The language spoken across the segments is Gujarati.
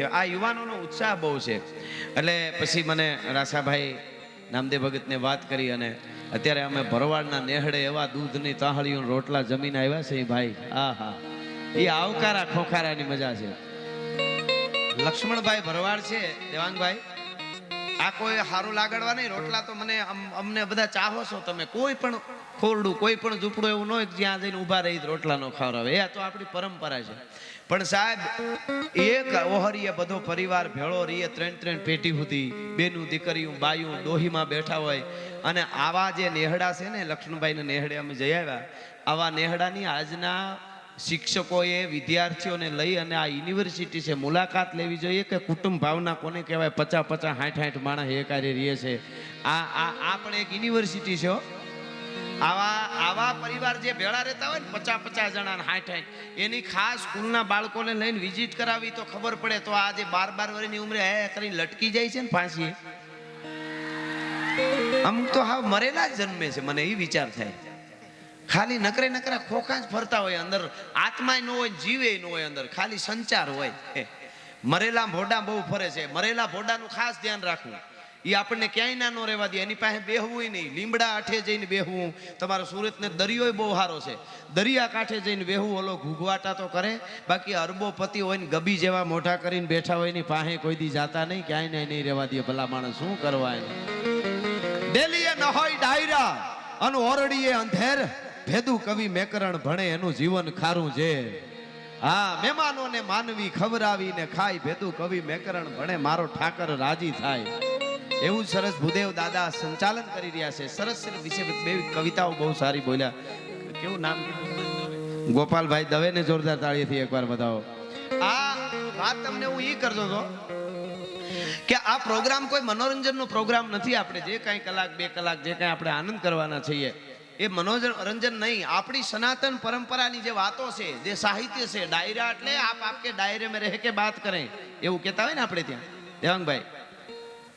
છે, આ યુવાનોનો ઉત્સાહ બહુ છે. એટલે પછી મને રાસાભાઈ નામદેવ ભગતને વાત કરી અને અત્યારે અમે ભરવાડના નેહડે એવા દૂધની તાહળીઓ રોટલા જમીને આવ્યા છે ભાઈ. હા હા, એ આવકારા ખોખારાની મજા છે. લક્ષ્મણભાઈ ભરવાડ છે દેવાંગભાઈ, આ કોઈ સારું લાગડવા નહીં રોટલા તો મને અમને બધા ચાહો છો તમે. કોઈ પણ ખોરડું કોઈ પણ ઝૂંપડું એવું ન હોય જ્યાં જઈને ઊભા રહી રોટલા નો ખવડાવે, એ તો આપણી પરંપરા છે. પણ સાહેબ એક ઓહરીએ બધો પરિવાર ભેળો રહીએ, 3 પેટી સુધી બેનું દીકરીઓ બાયું ડોહીમાં બેઠા હોય. અને આવા જે નેહડા છે ને, લક્ષ્મણભાઈને નેહડે અમે જઈ આવ્યા, આવા નેહડાની આજના શિક્ષકોએ વિદ્યાર્થીઓને લઈ અને આ યુનિવર્સિટી છે મુલાકાત લેવી જોઈએ કે કુટુંબ ભાવના કોને કહેવાય. 50 60 માણસ એકારે રહે છે. આ પણ એક યુનિવર્સિટી છે. આવા પરિવાર જે ભેળા રહેતા હોય ને 50 જણા 60 એની ખાસ સ્કૂલના બાળકોને લઈને વિઝિટ કરાવી તો ખબર પડે. તો આ જે 12 વર્ષની ઉંમરે કરીને લટકી જાય છે ને ફાંસી, અમુક તો હાવ મરેલા જ જન્મે છે. મને એ વિચાર થાય, ખાલી નકરા ખોખા જ ફરતા હોય, અંદર આત્મા ન હોય, જીવે ન હોય, અંદર ખાલી સંચાર હોય. મરેલા ભોડા બહુ ફરે છે. મરેલા ભોડાનું ખાસ ધ્યાન રાખવું, એ આપણને ક્યાંય ના ન રહેવા દે. એની પાસે બેહવું નહીં, લીમડા આઠે જઈને બેહવું. તમારો સુરતને દરિયો બહુ સારો છે, દરિયા કાંઠે જઈને બેહવું. ઓલો ઘૂઘવાટા તો કરે, બાકી અરબોપતિ હોય ને ગબી જેવા મોઢા કરીને બેઠા હોય ની પાસે કોઈ દી જાતા નહીં, ક્યાંય નહીં રહેવા દે. ભલા માણસ શું કરવા એને. ડેલીએ ન હોય ડાયરા અને ઓરડીએ અંધેર, ભેદુ કવિ મેકરણ ભણે એનું જીવન ખારું છે. હા, મહેમાનોને માનવી ખવરાવીને ખાય, ભેદુ કવિ મેકરણ ભણે મારો ઠાકર રાજી થાય. એવું સરસ ભૂદેવ દાદા સંચાલન કરી રહ્યા છે. સરસ વિશે બે કવિતાઓ બહુ સારી બોલ્યા. કેવું નામ કીધું? ગોપાલભાઈ દવેને જોરદાર તાળીથી એકવાર બતાવો. આ વાત તમને હું ઈ કરતો હતો કે આ પ્રોગ્રામ કોઈ મનોરંજનનો પ્રોગ્રામ નથી. આપણે જે કાંઈ કલાક 2 કલાક જે કાંઈ આપણે આનંદ કરવાના છીએ એ મનોરંજન નહીં. આપણી સનાતન પરંપરાની જે વાતો છે, જે સાહિત્ય છે, ડાયરા એટલે આપ આપકે દાયરે में रह के बात करें એવું કહેતા હોય ને આપણે ત્યાં. દેવાંગભાઈ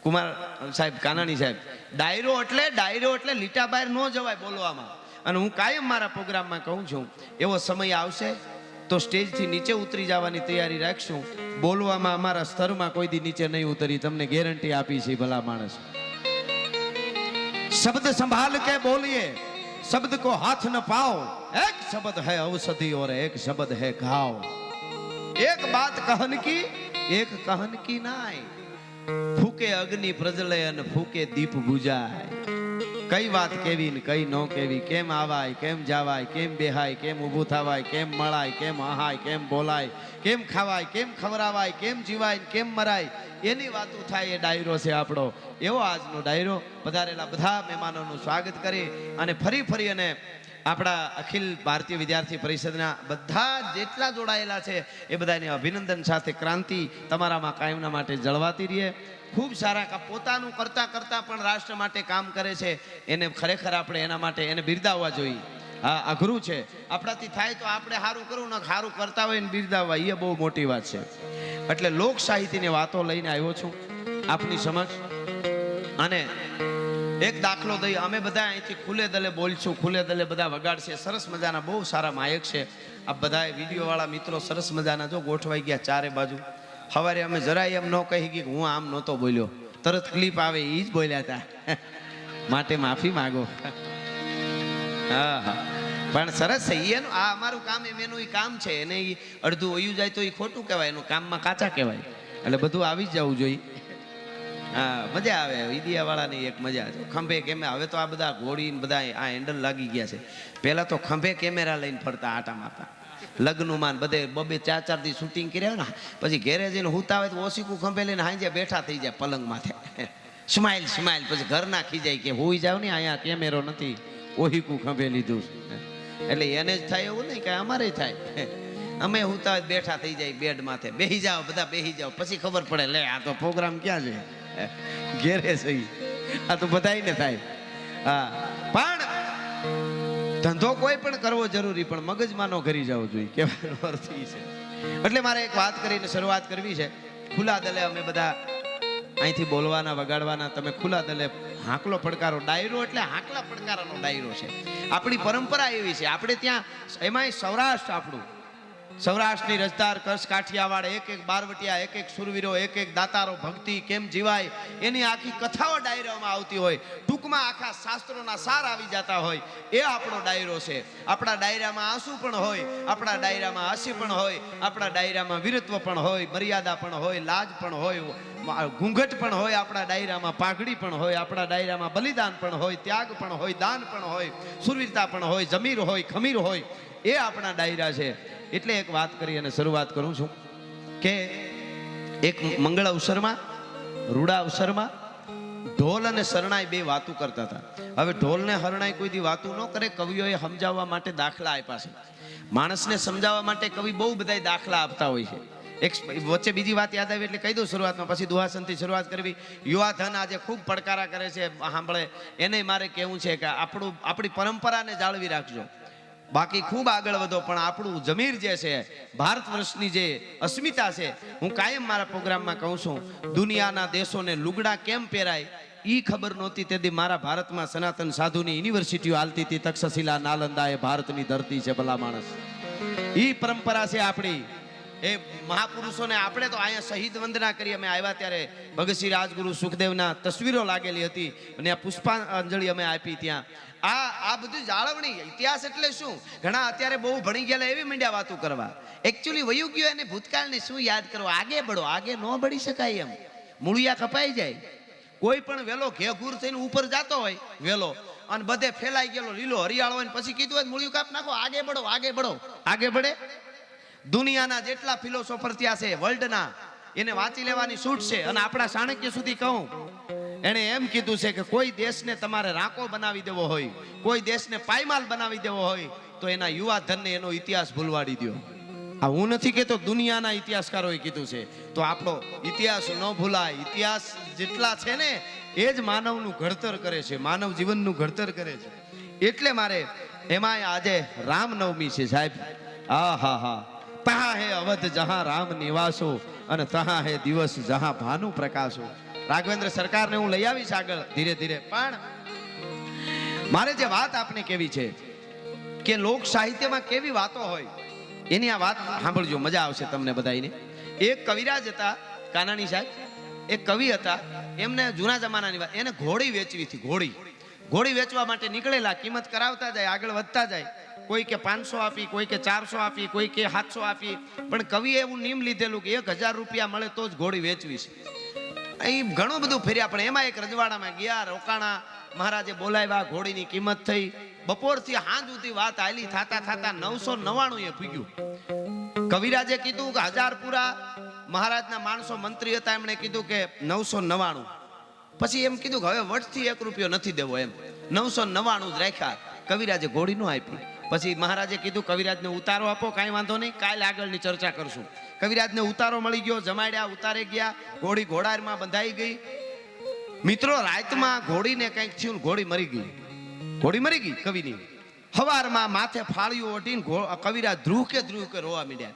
કુમાર સાહેબ, કાનાણી સાહેબ, ડાયરો એટલે લીટા બહાર ન જવાય બોલવામાં. અને હું કાયમ મારા પ્રોગ્રામમાં કહું છું, એવો સમય આવશે તો સ્ટેજથી નીચે ઉતરી જવાની તૈયારી રાખશું. બોલવામાં અમારા સ્તરમાં કોઈ દી નીચે નહીં ઉતરી, તમને ગેરંટી આપી છે. ભલા માણસ, શબ્દ સંભાળ કે બોલીએ, शब्द को हाथ न पाओ, एक शब्द है औषधि और एक शब्द है घाव. एक बात कहन की एक कहन की नाय, फूके अग्नि प्रज्वले अन फूके दीप बुझाय. कई बात केवी ने कई नो केवी, केम आवाय केम जावाय, केम बेहाय केम ઊભું થવાય, કેમ મળાય કેમ આહાય, કેમ બોલાય, કેમ ખાવાય, કેમ ખવરાવાય, કેમ જીવાય, કેમ મરાય, એની વાતો થાય. એ ડાયરો છે આપણો. એવો આજનો ડાયરો. પધારેલા બધા મહેમાનોનું સ્વાગત કરી અને ફરી અને આપણા અખિલ ભારતીય વિદ્યાર્થી પરિષદના બધા જેટલા જોડાયેલા છે એ બધાને અભિનંદન સાથે ક્રાંતિ તમારામાં કાયમના માટે જળવાતી રહે. ખૂબ સારા પોતાનું કરતા પણ રાષ્ટ્ર માટે કામ કરે છે, એને ખરેખર આપણે એના માટે એને બિરદાવવા જોઈએ. હા, અઘરું છે. આપણાથી થાય તો આપણે સારું કરવું, ને સારું કરતા હોય ને બિરદાવવા, એ બહુ મોટી વાત છે. એટલે લોક સાહિત્યની વાતો લઈને આવ્યો છું આપની સમક્ષ. અને એક દાખલો દઈ, અમે બધા અહીંથી ખુલ્લે દલે બોલશું, ખુલ્લે દલે બધા વગાડશે. સરસ મજાના બહુ સારા માયક છે. આ બધા વિડીયો વાળા મિત્રો સરસ મજાના જો ગોઠવાઈ ગયા ચારે બાજુ. સવારે અમે જરાય એમ ન કહી કે હું આમ નહોતો બોલ્યો, તરત ક્લિપ આવે એ જ બોલ્યા હતા, માટે માફી માગો. હા હા, પણ સરસ છે. એનું આ અમારું કામ એનું કામ છે. એને અડધું ઓયું જાય તો એ ખોટું કહેવાય, એનું કામમાં કાચા કહેવાય. એટલે બધું આવી જ જવું જોઈએ. હા, મજા આવે. ઈડિયા વાળાની એક મજા છે. ખંભે કેમે, હવે તો આ બધા ઘોડી બધા આ હેન્ડલ લાગી ગયા છે. પહેલા તો ખંભે કેમેરા લઈને ફરતા આટા મારતા. લગ્નમાં બધે 2-4 દી શૂટિંગ કર્યા ને પછી ઘેરે જઈને હુતા હોય તો ઓસીકું ખંભે લઈને હાંજે બેઠા થઈ જાય પલંગ માથે. સ્માઈલ પછી ઘર નાખી જાય કે હોઈ જાવ ને, અહીંયા કેમેરો નથી, ઓહીકું ખંભે લીધું. એટલે એને જ થાય એવું નહીં કે અમારે થાય. અમે હુતા હોય બેઠા થઈ જાય બેડ માથે, બેહી જાઓ બધા બેહી જાઓ. પછી ખબર પડે લે આ તો પ્રોગ્રામ ક્યાં છે, ઘેરે સહી. આ તો બધાને થાય. હા, પણ ધંધો કોઈ પણ કરવો જરૂરી, પણ મગજમાં ન કરી જવું જોઈએ, કહેવાનો અર્થ એ છે. એટલે મારે એક વાત કરીને શરૂઆત કરવી છે. ખુલ્લા દલે અમે બધા અહીંથી બોલવાના વગાડવાના. તમે ખુલ્લા દલે હાંકલો પડકારો. ડાયરો એટલે હાંકલા પડકારાનો ડાયરો છે. આપણી પરંપરા એવી છે. આપણે ત્યાં એમાંય સૌરાષ્ટ્ર આપણું સૌરાષ્ટ્રની રજદાર, કચ્છ, કાઠિયાવાડ, એક એક બારવટિયા, એક એક સુરવીરો, એક એક દાતારો, ભક્તિ કેમ જીવાય એની આખી કથાઓ ડાયરામાં આવતી હોય. ટૂંકમાં આખા શાસ્ત્રોના સાર આવી જતા હોય. એ આપણો ડાયરો છે. આપણા ડાયરામાં આંસુ પણ હોય, આપણા ડાયરામાં હાસ્ય પણ હોય, આપણા ડાયરામાં વીરત્વ પણ હોય, મર્યાદા પણ હોય, લાજ પણ હોય, ઘૂંઘટ પણ હોય, આપણા ડાયરામાં પાઘડી પણ હોય, આપણા ડાયરામાં બલિદાન પણ હોય, ત્યાગ પણ હોય, દાન પણ હોય, સુરવીરતા પણ હોય, જમીર હોય, ખમીર હોય. એ આપણા ડાયરા છે. એટલે એક વાત કરી અને શરૂઆત કરું છું કે એક મંગળ અવસરમાં, રૂડા અવસરમાં ઢોલ અને શરણાઈ બે વાતો કરતા હતા. હવે ઢોલ ને હરણાઈ કોઈ દી વાતો ન કરે. કવિઓએ સમજાવવા માટે દાખલા આપ્યા છે. માણસને સમજાવવા માટે કવિ બહુ બધા દાખલા આપતા હોય છે. એક વચ્ચે બીજી વાત યાદ આવી એટલે કહી દઉં શરૂઆતમાં, પછી દુહાસનથી શરૂઆત કરવી. યુવા ધન આજે ખૂબ પડકારા કરે છે, સાંભળે એને મારે કહેવું છે કે આપણી પરંપરાને જાળવી રાખજો. બાકી ખૂબ આગળ વધો, પણ આપણું જમીર જે છે, ભારત વર્ષની જે અસ્મિતા છે, હું કાયમ મારા પ્રોગ્રામમાં કહું છું, દુનિયાના દેશોને લુગડા કેમ પહેરાય ઈ ખબર નહોતી તેથી મારા ભારતમાં સનાતન સાધુની યુનિવર્સિટીઓ હાલતી હતી. તક્ષશિલા, નાલંદા એ ભારતની ધરતી છે. ભલા માણસ, ઈ પરંપરા છે આપણી. એ મહાપુરુષોને આપણે તો અહીંયા શહીદ વંદના કરી. અમે આવ્યા ત્યારે ભગતસિંહ રાજગુરુ સુખદેવના તસવીરો લાગેલી હતી અને આ પુષ્પાંજલિ અમે આપી ત્યાં. આ બધું જાળવણી. ઇતિહાસ એટલે શું? ઘણા અત્યારે બહુ ભણી ગયેલા એવી મીડિયા વાતો કરવા. એકચ્યુઅલી વયું ગયો એને ભૂતકાળને શું યાદ કરો? આગે બળો. આગે ન બળી શકાય એમ. મૂળિયા કપાઈ જાય. કોઈ પણ વેલો ઘેઘૂર થઈને ઉપર જતો હોય વેલો અને બધે ફેલાઈ ગયેલો લીલો હરિયાળો હોય, પછી કીધું હોય મૂળિયું કાપ નાખો, આગે બળો, આગે બળો. આગે બળે. દુનિયાના જેટલા ફિલોસોફર ત્યાં છે વર્લ્ડના, એને વાંચી લેવાની છૂટ છે. અને આપણા ચાણક્ય સુધી કહું, એણે એમ કીધું છે કે કોઈ દેશને તમારે રાંકો બનાવી દેવો હોય, કોઈ દેશને પાયમાલ બનાવી દેવો હોય તો એના યુવા ધનને એનો ઇતિહાસ ભૂલવાડી દો. આ હું નથી કહેતો, દુનિયાના ઇતિહાસકારોએ કીધું છે. તો આપણો ઇતિહાસ ન ભૂલાય. ઇતિહાસ જેટલા છે ને એ જ માનવનું ઘડતર કરે છે, માનવ જીવનનું ઘડતર કરે છે. એટલે મારે એમાં આજે રામનવમી છે સાહેબ. હા હા હા. તહા હે અવધ જહાં રામ નિવાસો અને તહા હે દિવસ જહાં ભાનુ પ્રકાશો. રાઘવેન્દ્ર સરકારને હું લઈ આવીશ આગળ ધીરે ધીરે. પણ મારે જે વાત આપને કેવી છે કે લોક સાહિત્યમાં કેવી વાતો હોય એની આ વાત સાંભળજો, મજા આવશે તમને બધાને. એક કવિરાજ હતા કાનાણી સાહેબ, એક કવિ હતા. એમને જૂના જમાનાની વાત, એને ઘોડી વેચવી હતી. ઘોડી વેચવા માટે નીકળેલા. કિંમત કરાવતા જાય, આગળ વધતા જાય. કોઈ કે 500 આપી, કોઈ કે 400 આપી, કોઈ કે 700 આપી. પણ કવિએ એવું નિયમ લીધેલું કે 1000 રૂપિયા મળે તો જ ઘોડી વેચવી છે. અહીં ઘણું બધું ફેર્યા, પણ એમાં એક રજવાડામાં ગયા, રોકાણા. મહારાજે બોલાવ્યા, ઘોડીની કિંમત થઈ. બપોરથી સાંજ સુધી વાત હાલી, થાતા 999 એ પૂગ્યું. કવિરાજે કીધું કે 1000 પૂરા. મહારાજના માણસો મંત્રી હતા, એમણે કીધું કે 999. પછી એમ કીધું કે હવે વટથી 1 રૂપિયો નથી દેવો, એમ 999 જ રાખ્યા. કવિરાજે ઘોડી નો આપી. પછી મહારાજે કીધું કવિરાજને ઉતારો આપો, કાંઈ વાંધો નહીં, કાલે આગળની ચર્ચા કરશું. કવિરાજને ઉતારો મળી ગયો, જમાડ્યા, ઉતારે ગયા. ઘોડી ઘોડારમાં બંધાઈ ગઈ. મિત્રો, રાતમાં ઘોડીને કંઈક થયું, ઘોડી મરી ગઈ. ઘોડી મરી ગઈ કવિની. હવારમાં માથે ફાળીઓ ઓઢીને કવિરાજ ધ્રુવ કે રોવા માંડ્યા.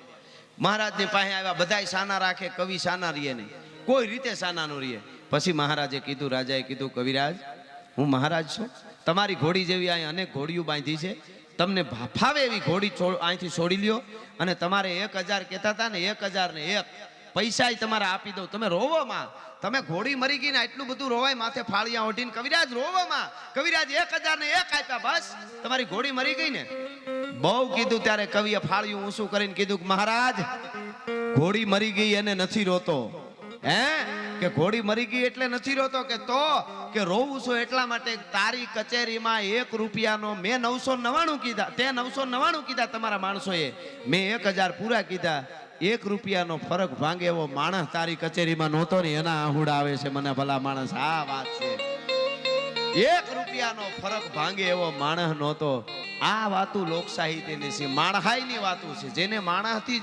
મહારાજની પાસે આવ્યા. બધાય સાના રાખે, કવિ સાના રહીએ નહીં, કોઈ રીતે સાના નો રહીએ. પછી મહારાજે કીધું, રાજાએ કીધું, કવિરાજ હું મહારાજ છું, તમારી ઘોડી જેવી અહીં અનેક ઘોડીઓ બાંધી છે, તમને ફાવે એવી ઘોડી અહીંથી છોડી લ્યો. અને તમારે 1000 કહેતા હતા ને, 1001 પૈસા તમારે આપી દઉં. તમે રોવોમાં, તમે ઘોડી મરી ગઈ ને એટલું બધું રોવાય, માથે ફાળિયા ઓઢીને કવિરાજ રોવોમાં. કવિરાજ 1001 આપ્યા, બસ તમારી ઘોડી મરી ગઈ ને. બહુ કીધું ત્યારે કવિએ ફાળિયું ઊંચું કરીને કીધું, મહારાજ ઘોડી મરી ગઈ એને નથી રોતો. હે કે ઘોડી મરી ગઈ એટલે નથી રોતો? કે તો કે રોવું છું એટલા માટે, તારી કચેરીમાં 1 રૂપિયાનો મેં 999 કીધા, તે 999 કીધા તમારા માણસોએ, મેં 1000 પૂરા કીધા. 1 રૂપિયાનો ફરક ભાંગે એવો માણસ તારી કચેરીમાં નહોતો ને, એના આહુડા આવે છે મને. ભલા માણસ, આ વાત છે. 1 રૂપિયાનો ફરક ભાંગે એવો માણસ નહોતો. આ વાતું લોક સાહિત્યની છે, માણહાઈની વાતું છે. જેને માણસથી